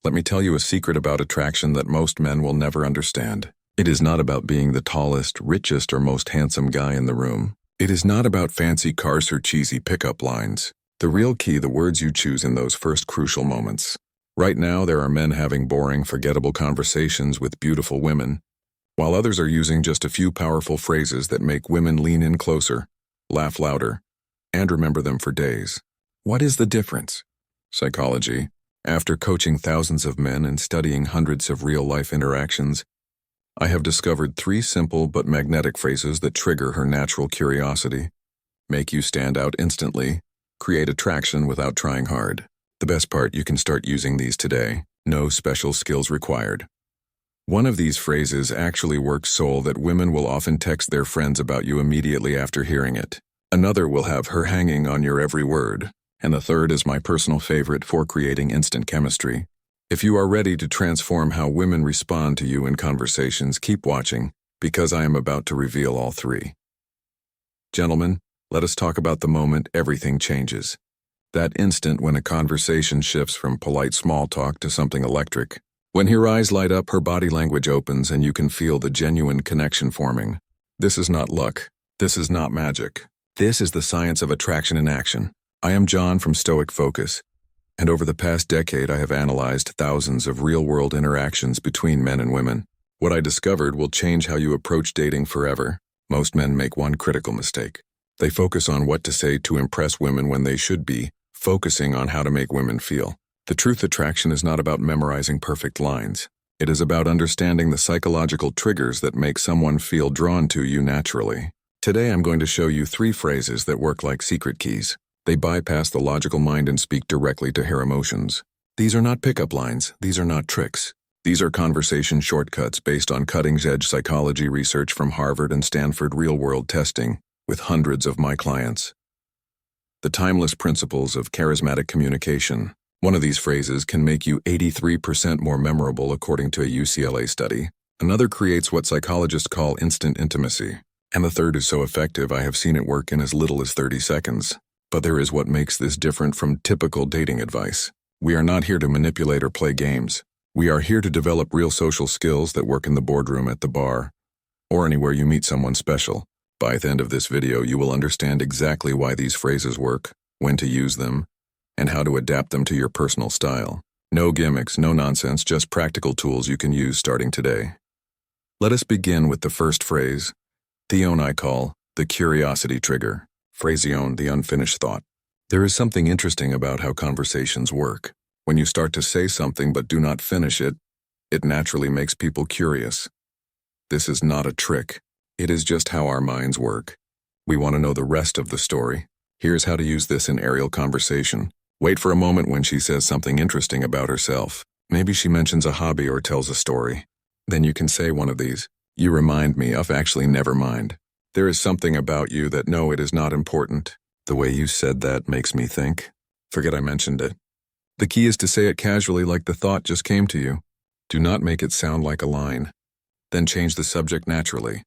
Let me tell you a secret about attraction that most men will never understand. It is not about being the tallest, richest, or most handsome guy in the room. It is not about fancy cars or cheesy pickup lines. The real key, the words you choose in those first crucial moments. Right now, there are men having boring, forgettable conversations with beautiful women, while others are using just a few powerful phrases that make women lean in closer, laugh louder, and remember them for days. What is the difference? Psychology. After coaching thousands of men and studying hundreds of real-life interactions, I have discovered 3 simple but magnetic phrases that trigger her natural curiosity, make you stand out instantly, create attraction without trying hard. The best part, you can start using these today. No special skills required. One of these phrases actually works so that women will often text their friends about you immediately after hearing it. Another will have her hanging on your every word. And the third is my personal favorite for creating instant chemistry. If you are ready to transform how women respond to you in conversations, keep watching, because I am about to reveal all 3. Gentlemen, let us talk about the moment everything changes. That instant when a conversation shifts from polite small talk to something electric. When her eyes light up, her body language opens, and you can feel the genuine connection forming. This is not luck. This is not magic. This is the science of attraction in action. I am John from Stoic Focus, and over the past decade I have analyzed thousands of real-world interactions between men and women. What I discovered will change how you approach dating forever. Most men make one critical mistake. They focus on what to say to impress women when they should be focusing on how to make women feel. The truth, attraction is not about memorizing perfect lines. It is about understanding the psychological triggers that make someone feel drawn to you naturally. Today I'm going to show you 3 phrases that work like secret keys. They bypass the logical mind and speak directly to her emotions. These are not pickup lines. These are not tricks. These are conversation shortcuts based on cutting-edge psychology research from Harvard and Stanford real-world testing with hundreds of my clients. The timeless principles of charismatic communication. One of these phrases can make you 83% more memorable according to a UCLA study. Another creates what psychologists call instant intimacy. And the third is so effective I have seen it work in as little as 30 seconds. But there is what makes this different from typical dating advice. We are not here to manipulate or play games. We are here to develop real social skills that work in the boardroom, at the bar, or anywhere you meet someone special. By the end of this video, you will understand exactly why these phrases work, when to use them, and how to adapt them to your personal style. No gimmicks, no nonsense, just practical tools you can use starting today. Let us begin with the first phrase, the one I call the curiosity trigger. Phraseon, the unfinished thought. There is something interesting about how conversations work. When you start to say something but do not finish it, it naturally makes people curious. This is not a trick. It is just how our minds work. We want to know the rest of the story. Here's how to use this in aerial conversation. Wait for a moment when she says something interesting about herself. Maybe she mentions a hobby or tells a story. Then you can say one of these. You remind me of, actually, never mind. There is something about you that, no, it is not important. The way you said that makes me think. Forget I mentioned it. The key is to say it casually, like the thought just came to you. Do not make it sound like a line. Then change the subject naturally.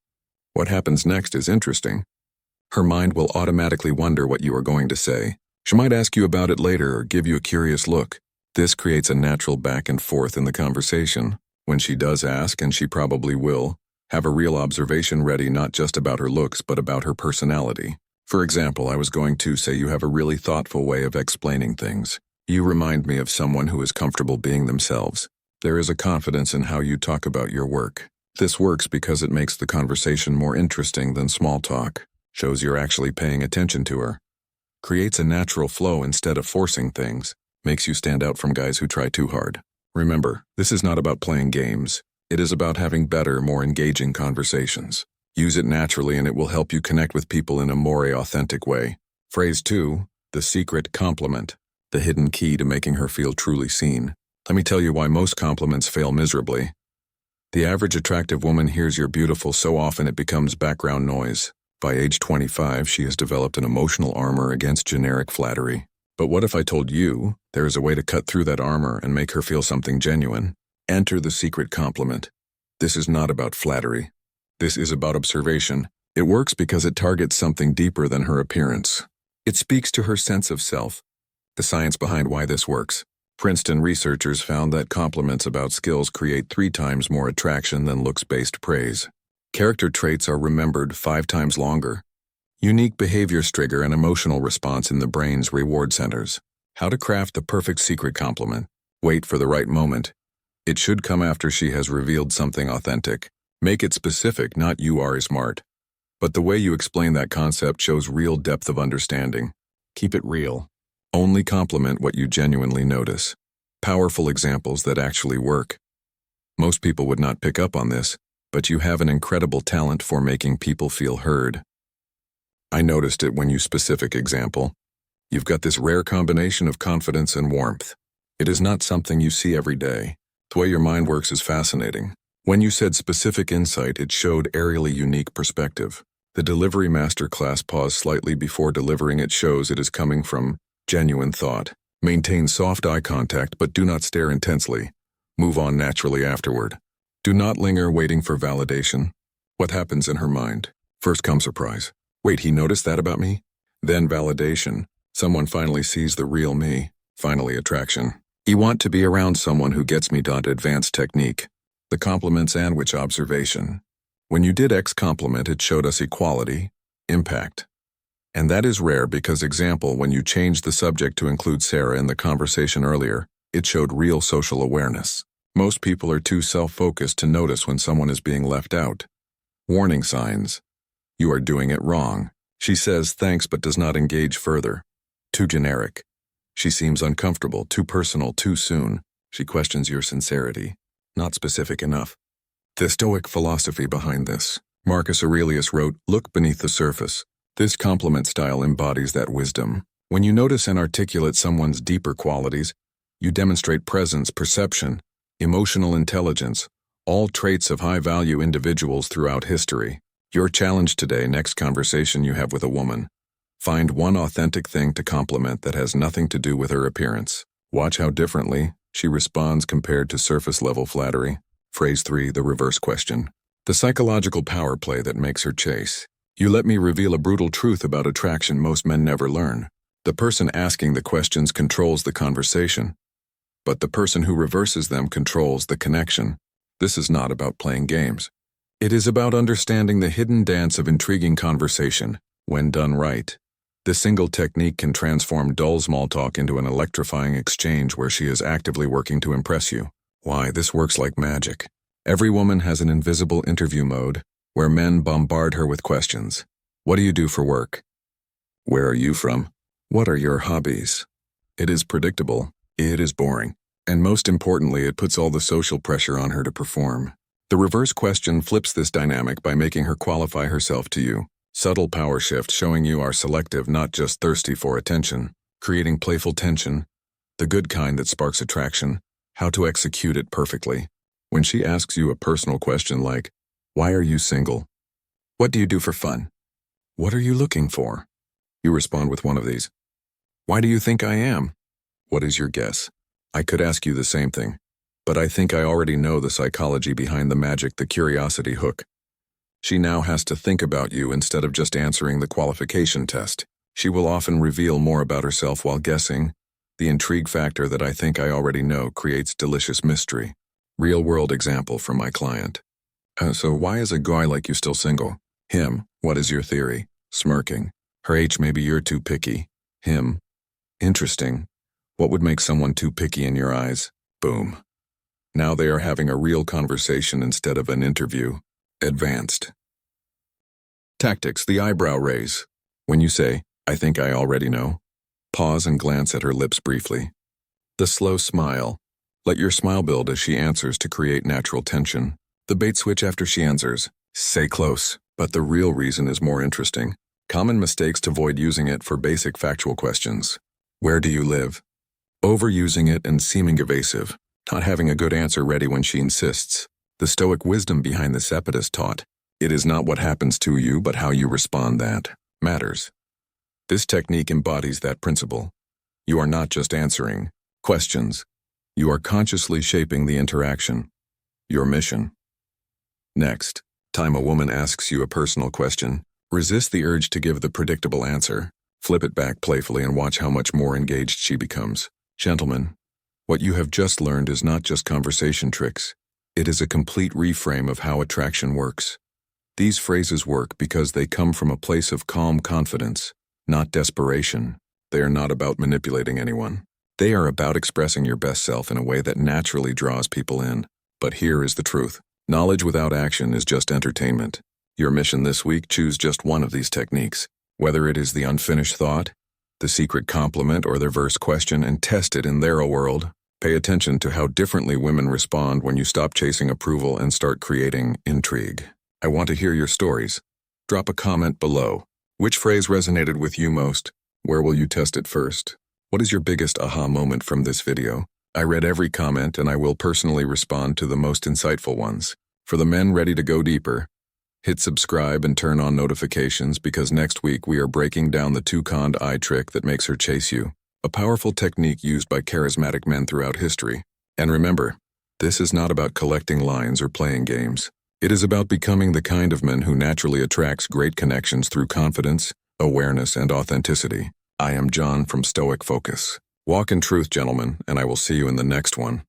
What happens next is interesting. Her mind will automatically wonder what you are going to say. She might ask you about it later or give you a curious look. This creates a natural back and forth in the conversation. When she does ask, and she probably will, have a real observation ready, not just about her looks, but about her personality. For example, I was going to say you have a really thoughtful way of explaining things. You remind me of someone who is comfortable being themselves. There is a confidence in how you talk about your work. This works because it makes the conversation more interesting than small talk. Shows you're actually paying attention to her. Creates a natural flow instead of forcing things. Makes you stand out from guys who try too hard. Remember, this is not about playing games. It is about having better, more engaging conversations. Use it naturally and it will help you connect with people in a more authentic way. Phrase 2, the secret compliment. The hidden key to making her feel truly seen. Let me tell you why most compliments fail miserably. The average attractive woman hears you're beautiful so often it becomes background noise. By age 25, she has developed an emotional armor against generic flattery. But what if I told you there is a way to cut through that armor and make her feel something genuine? Enter the secret compliment. This is not about flattery. This is about observation. It works because it targets something deeper than her appearance. It speaks to her sense of self. The science behind why this works. Princeton researchers found that compliments about skills create 3 times more attraction than looks-based praise. Character traits are remembered 5 times longer. Unique behaviors trigger an emotional response in the brain's reward centers. How to craft the perfect secret compliment. Wait for the right moment. It should come after she has revealed something authentic. Make it specific, not "you are smart." But the way you explain that concept shows real depth of understanding. Keep it real. Only compliment what you genuinely notice. Powerful examples that actually work. Most people would not pick up on this, but you have an incredible talent for making people feel heard. I noticed it when you specific example. You've got this rare combination of confidence and warmth. It is not something you see every day. The way your mind works is fascinating. When you said specific insight, it showed aerially unique perspective. The delivery masterclass paused slightly before delivering it shows it is coming from genuine thought. Maintain soft eye contact, but do not stare intensely. Move on naturally afterward. Do not linger waiting for validation. What happens in her mind? First comes surprise. Wait, he noticed that about me? Then validation. Someone finally sees the real me. Finally attraction. You want to be around someone who gets me. Advanced technique. The compliment sandwich observation. When you did X compliment, it showed us equality, impact. And that is rare because example, when you changed the subject to include Sarah in the conversation earlier, it showed real social awareness. Most people are too self-focused to notice when someone is being left out. Warning signs. You are doing it wrong. She says thanks but does not engage further. Too generic. She seems uncomfortable, too personal, too soon. She questions your sincerity. Not specific enough. The Stoic philosophy behind this. Marcus Aurelius wrote, "Look beneath the surface." This compliment style embodies that wisdom. When you notice and articulate someone's deeper qualities, you demonstrate presence, perception, emotional intelligence, all traits of high-value individuals throughout history. Your challenge today, next conversation you have with a woman. Find one authentic thing to compliment that has nothing to do with her appearance. Watch how differently she responds compared to surface-level flattery. Phrase 3, the reverse question. The psychological power play that makes her chase. You let me reveal a brutal truth about attraction most men never learn. The person asking the questions controls the conversation, but the person who reverses them controls the connection. This is not about playing games. It is about understanding the hidden dance of intriguing conversation, when done right. This single technique can transform dull small talk into an electrifying exchange where she is actively working to impress you. Why, this works like magic. Every woman has an invisible interview mode, where men bombard her with questions. What do you do for work? Where are you from? What are your hobbies? It is predictable, it is boring, and most importantly, it puts all the social pressure on her to perform. The reverse question flips this dynamic by making her qualify herself to you. Subtle power shift showing you are selective, not just thirsty for attention, creating playful tension, the good kind that sparks attraction, how to execute it perfectly. When she asks you a personal question like, "Why are you single? What do you do for fun? What are you looking for?" You respond with one of these. "Why do you think I am? What is your guess?" I could ask you the same thing, but I think I already know the psychology behind the magic, the curiosity hook. She now has to think about you instead of just answering the qualification test. She will often reveal more about herself while guessing. The intrigue factor that I think I already know creates delicious mystery. Real-world example from my client. So why is a guy like you still single? Him, what is your theory? Smirking. Her H, maybe you're too picky. Him, interesting. What would make someone too picky in your eyes? Boom. Now they are having a real conversation instead of an interview. Advanced. Tactics, the eyebrow raise. When you say, "I think I already know," pause and glance at her lips briefly. The slow smile. Let your smile build as she answers to create natural tension. The bait switch after she answers. Say close, but the real reason is more interesting. Common mistakes to avoid using it for basic factual questions. Where do you live? Overusing it and seeming evasive. Not having a good answer ready when she insists. The Stoic wisdom behind this Epictetus taught, it is not what happens to you, but how you respond that matters. This technique embodies that principle. You are not just answering questions. You are consciously shaping the interaction. Your mission. Next, time a woman asks you a personal question, resist the urge to give the predictable answer. Flip it back playfully and watch how much more engaged she becomes. Gentlemen, What you have just learned is not just conversation tricks. It is a complete reframe of how attraction works. These phrases work because they come from a place of calm confidence, not desperation. They are not about manipulating anyone. They are about expressing your best self in a way that naturally draws people in. But here is the truth. Knowledge without action is just entertainment. Your mission this week: choose just one of these techniques. Whether it is the unfinished thought, the secret compliment, or the reverse question, and test it in their world. Pay attention to how differently women respond when you stop chasing approval and start creating intrigue. I want to hear your stories. Drop a comment below. Which phrase resonated with you most? Where will you test it first? What is your biggest aha moment from this video? I read every comment and I will personally respond to the most insightful ones. For the men ready to go deeper, hit subscribe and turn on notifications, because next week we are breaking down the two-conned eye trick that makes her chase you. A powerful technique used by charismatic men throughout history. And remember, this is not about collecting lines or playing games. It is about becoming the kind of man who naturally attracts great connections through confidence, awareness, and authenticity. I am John from Stoic Focus. Walk in truth, gentlemen, and I will see you in the next one.